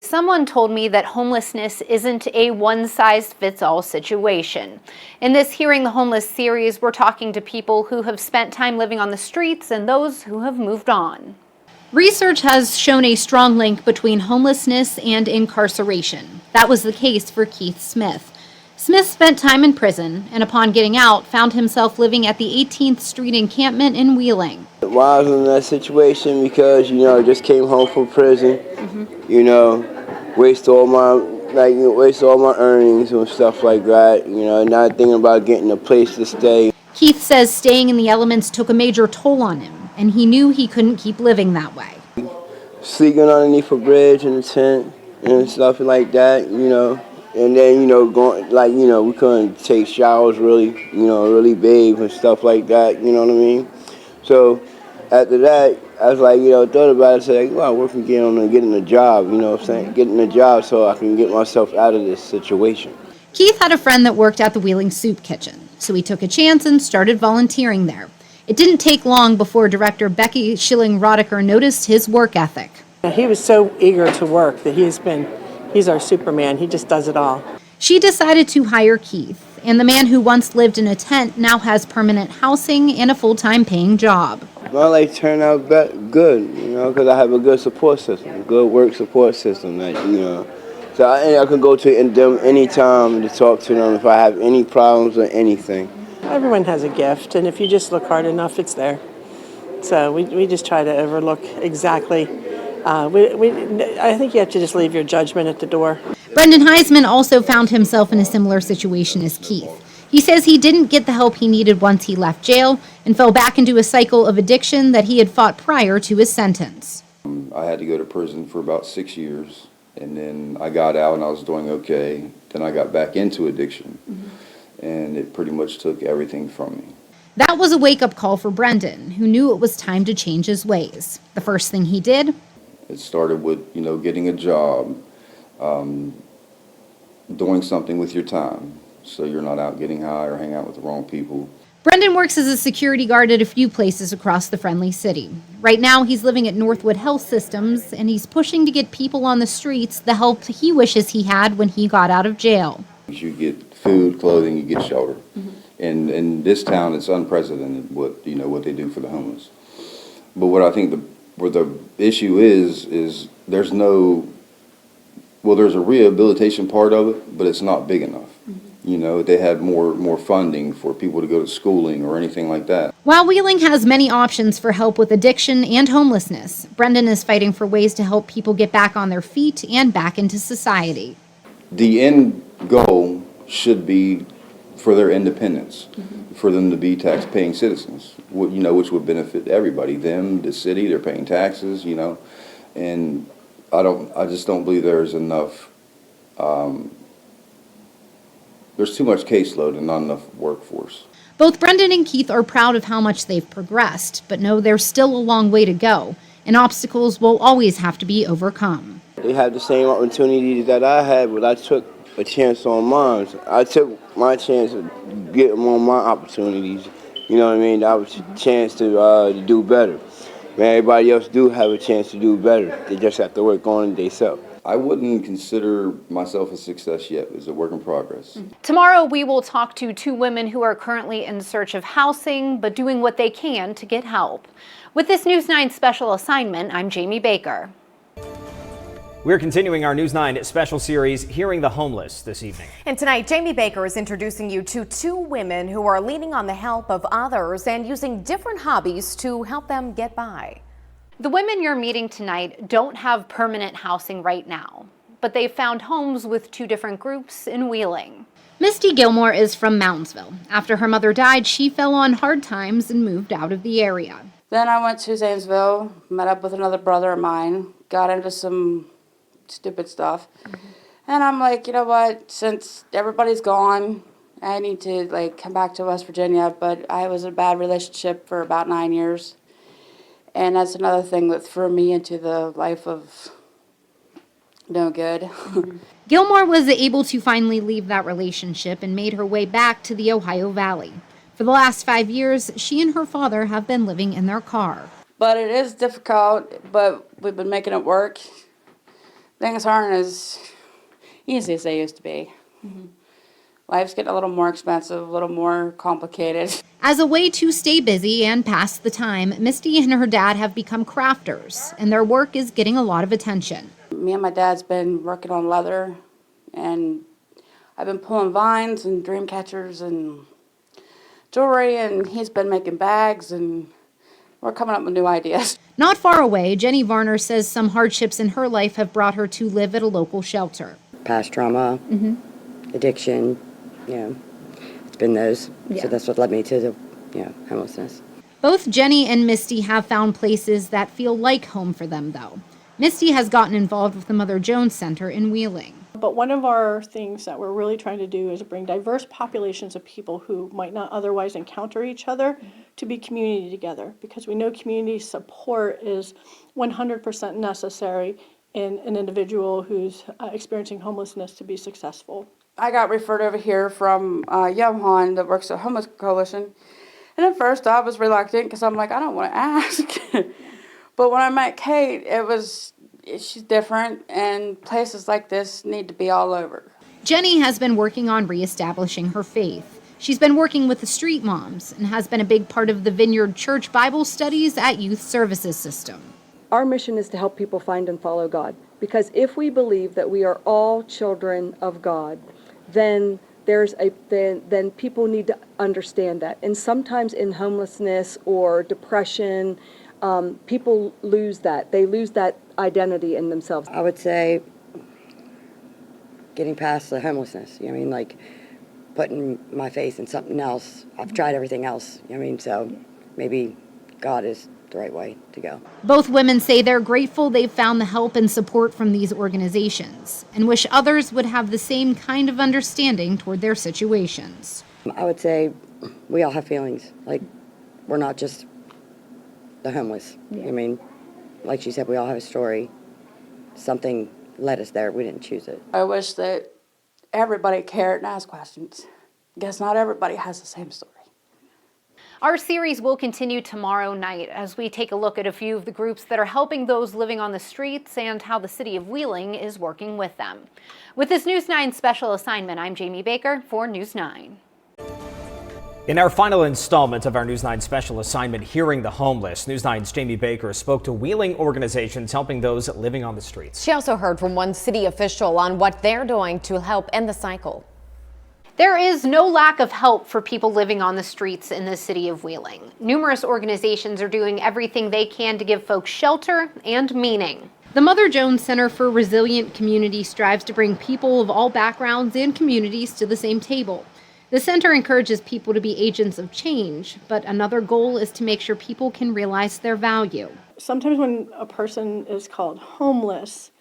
Someone told me that homelessness isn't a one-size-fits-all situation. In this Hearing the Homeless series, we're talking to people who have spent time living on the streets and those who have moved on. Research has shown a strong link between homelessness and incarceration. That was the case for Keith Smith. Smith spent time in prison and upon getting out found himself living at the 18th Street encampment in Wheeling. Why I was in that situation because, I just came home from prison, waste all my earnings and stuff like that, not thinking about getting a place to stay. Keith says staying in the elements took a major toll on him, and he knew he couldn't keep living that way. Sleeping underneath a bridge in a tent and stuff like that, and then, we couldn't take showers really bathe and stuff like that, you know what I mean? So after that, I was like, thought about it, said, well, I work from getting a job, getting a job so I can get myself out of this situation. Keith had a friend that worked at the Wheeling Soup Kitchen, so he took a chance and started volunteering there. It didn't take long before director Becky Schilling-Rodecker noticed his work ethic. He was so eager to work that he's our Superman. He just does it all. She decided to hire Keith, and the man who once lived in a tent now has permanent housing and a full-time paying job. My life turned out good, because I have a good support system, a good work support system, So I can go to them anytime to talk to them if I have any problems or anything. Everyone has a gift, and if you just look hard enough, it's there. So we just try to overlook exactly. I think you have to just leave your judgment at the door. Brendan Heisman also found himself in a similar situation as Keith. He says he didn't get the help he needed once he left jail and fell back into a cycle of addiction that he had fought prior to his sentence. I had to go to prison for about 6 years, and then I got out and I was doing okay. Then I got back into addiction, and it pretty much took everything from me. That was a wake-up call for Brendan, who knew it was time to change his ways. The first thing he did? It started with, getting a job, doing something with your time, so you're not out getting high or hanging out with the wrong people. Brendan works as a security guard at a few places across the Friendly City. Right now, he's living at Northwood Health Systems, and he's pushing to get people on the streets the help he wishes he had when he got out of jail. You get food, clothing, you get shelter. And in this town, it's unprecedented what they do for the homeless. But what I think where the issue is there's a rehabilitation part of it, but it's not big enough. They have more funding for people to go to schooling or anything like that. While Wheeling has many options for help with addiction and homelessness, Brendan is fighting for ways to help people get back on their feet and back into society. The end goal should be for their independence, for them to be tax-paying citizens, which would benefit everybody, them, the city. They're paying taxes, and I just don't believe there's enough. There's too much caseload and not enough workforce. Both Brendan and Keith are proud of how much they've progressed, but know there's still a long way to go, and obstacles will always have to be overcome. They have the same opportunities that I had, but I took a chance on mine. I took my chance to get them on my opportunities. You know what I mean? I was a chance to do better. Everybody else do have a chance to do better. They just have to work on it themselves. I wouldn't consider myself a success yet. It's a work in progress. Tomorrow we will talk to two women who are currently in search of housing, but doing what they can to get help. With this News 9 special assignment, I'm Jamie Baker. We're continuing our News 9 special series, Hearing the Homeless, this evening. And tonight, Jamie Baker is introducing you to two women who are leaning on the help of others and using different hobbies to help them get by. The women you're meeting tonight don't have permanent housing right now, but they've found homes with two different groups in Wheeling. Misty Gilmore is from Moundsville. After her mother died, she fell on hard times and moved out of the area. Then I went to Zanesville, met up with another brother of mine, got into some stupid stuff. And I'm like, you know what, since everybody's gone, I need to come back to West Virginia. But I was in a bad relationship for about 9 years. And that's another thing that threw me into the life of no good. Gilmore was able to finally leave that relationship and made her way back to the Ohio Valley. For the last 5 years, she and her father have been living in their car. But it is difficult, but we've been making it work. things aren't as easy as they used to be. Life's getting a little more expensive, a little more complicated. As a way to stay busy and pass the time, Misty and her dad have become crafters, and their work is getting a lot of attention. Me and my dad's been working on leather, and I've been pulling vines and dream catchers and jewelry, and he's been making bags, and we're coming up with new ideas. Not far away, Jenny Varner says some hardships in her life have brought her to live at a local shelter. Past trauma, addiction, it's been those. Yeah. So that's what led me to the, homelessness. Both Jenny and Misty have found places that feel like home for them, though. Misty has gotten involved with the Mother Jones Center in Wheeling. But one of our things that we're really trying to do is bring diverse populations of people who might not otherwise encounter each other to be community together, because we know community support is 100% necessary in an individual who's experiencing homelessness to be successful. I got referred over here from Johan that works at Homeless Coalition. And at first I was reluctant because I'm like, I don't want to ask. But when I met Kate, she's different, and places like this need to be all over. Jenny has been working on reestablishing her faith. She's been working with the Street Moms and has been a big part of the Vineyard Church Bible studies at Youth Services System. Our mission is to help people find and follow God, because if we believe that we are all children of God, then then people need to understand that. And sometimes in homelessness or depression, people lose that. They lose that identity in themselves. I would say getting past the homelessness, like putting my faith in something else. I've tried everything else, so maybe God is the right way to go. Both women say they're grateful they've found the help and support from these organizations and wish others would have the same kind of understanding toward their situations. I would say we all have feelings. Like, we're not just the homeless. Like she said, we all have a story. Something led us there. We didn't choose it. I wish that everybody cared and asked questions. I guess not everybody has the same story. Our series will continue tomorrow night as we take a look at a few of the groups that are helping those living on the streets and how the city of Wheeling is working with them. With this News 9 special assignment, I'm Jamie Baker for News 9. In our final installment of our News 9 special assignment, Hearing the Homeless, News 9's Jamie Baker spoke to Wheeling organizations helping those living on the streets. She also heard from one city official on what they're doing to help end the cycle. There is no lack of help for people living on the streets in the city of Wheeling. Numerous organizations are doing everything they can to give folks shelter and meaning. The Mother Jones Center for Resilient Community strives to bring people of all backgrounds and communities to the same table. The center encourages people to be agents of change, but another goal is to make sure people can realize their value. Sometimes when a person is called homeless,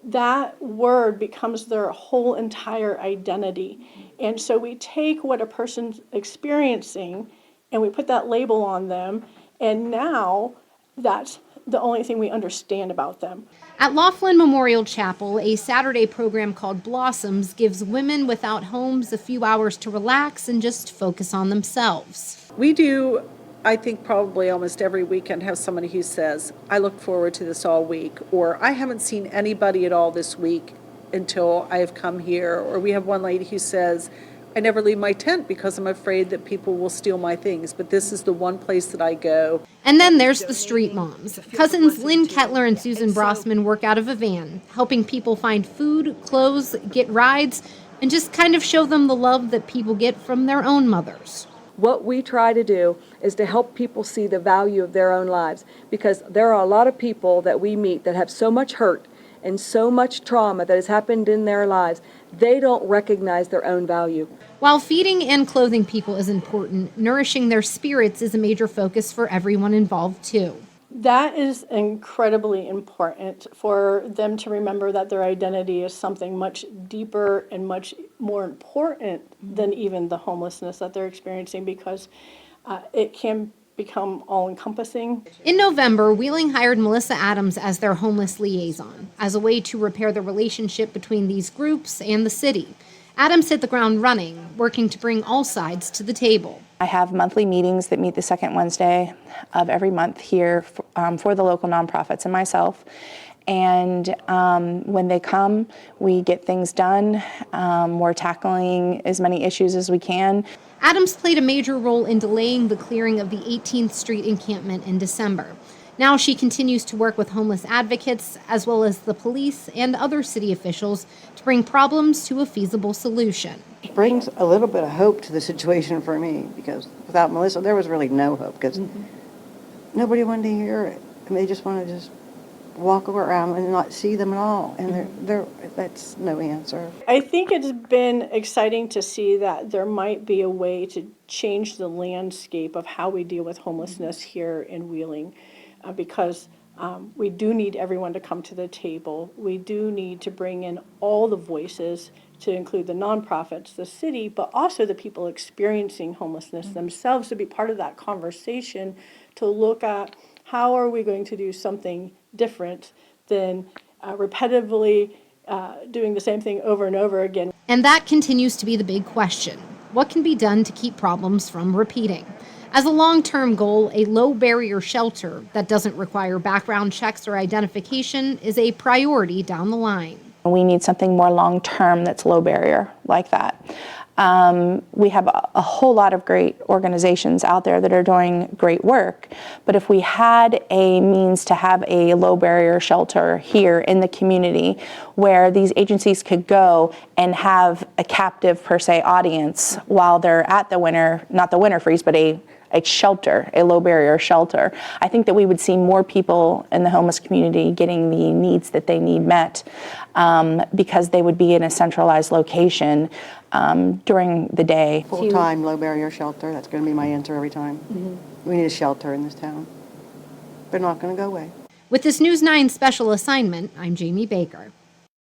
that word becomes their whole entire identity. And so we take what a person's experiencing and we put that label on them, and now that's the only thing we understand about them. At Laughlin Memorial Chapel, a Saturday program called Blossoms gives women without homes a few hours to relax and just focus on themselves. We do, I think, probably almost every weekend have somebody who says, I look forward to this all week, or I haven't seen anybody at all this week until I have come here. Or we have one lady who says, I never leave my tent because I'm afraid that people will steal my things, but this is the one place that I go. And then there's the Street Moms. Cousins Lynn Kettler and Susan Brossman work out of a van, helping people find food, clothes, get rides, and just kind of show them the love that people get from their own mothers. What we try to do is to help people see the value of their own lives, because there are a lot of people that we meet that have so much hurt and so much trauma that has happened in their lives, they don't recognize their own value. While feeding and clothing people is important, nourishing their spirits is a major focus for everyone involved too. That is incredibly important for them to remember that their identity is something much deeper and much more important than even the homelessness that they're experiencing, because it can become all-encompassing. In November, Wheeling hired Melissa Adams as their homeless liaison as a way to repair the relationship between these groups and the city. Adams hit the ground running, working to bring all sides to the table. I have monthly meetings that meet the second Wednesday of every month here for the local nonprofits and myself. And when they come, we get things done. We're tackling as many issues as we can. Adams played a major role in delaying the clearing of the 18th Street encampment in December. Now she continues to work with homeless advocates, as well as the police and other city officials, to bring problems to a feasible solution. It brings a little bit of hope to the situation for me, because without Melissa, there was really no hope, because nobody wanted to hear it. And they just want to just walk around and not see them at all. And that's no answer. I think it's been exciting to see that there might be a way to change the landscape of how we deal with homelessness here in Wheeling, because we do need everyone to come to the table. We do need to bring in all the voices, to include the nonprofits, the city, but also the people experiencing homelessness themselves, to be part of that conversation, to look at how are we going to do something different than repetitively doing the same thing over and over again. And that continues to be the big question. What can be done to keep problems from repeating? As a long-term goal, a low-barrier shelter that doesn't require background checks or identification is a priority down the line. We need something more long-term that's low barrier like that. We have a whole lot of great organizations out there that are doing great work, but if we had a means to have a low barrier shelter here in the community where these agencies could go and have a captive per se audience while they're at the not the winter freeze, but a shelter, a low barrier shelter, I think that we would see more people in the homeless community getting the needs that they need met, because they would be in a centralized location during the day. Full-time, low-barrier shelter, that's going to be my answer every time. We need a shelter in this town. They're not going to go away. With this News 9 special assignment, I'm Jamie Baker.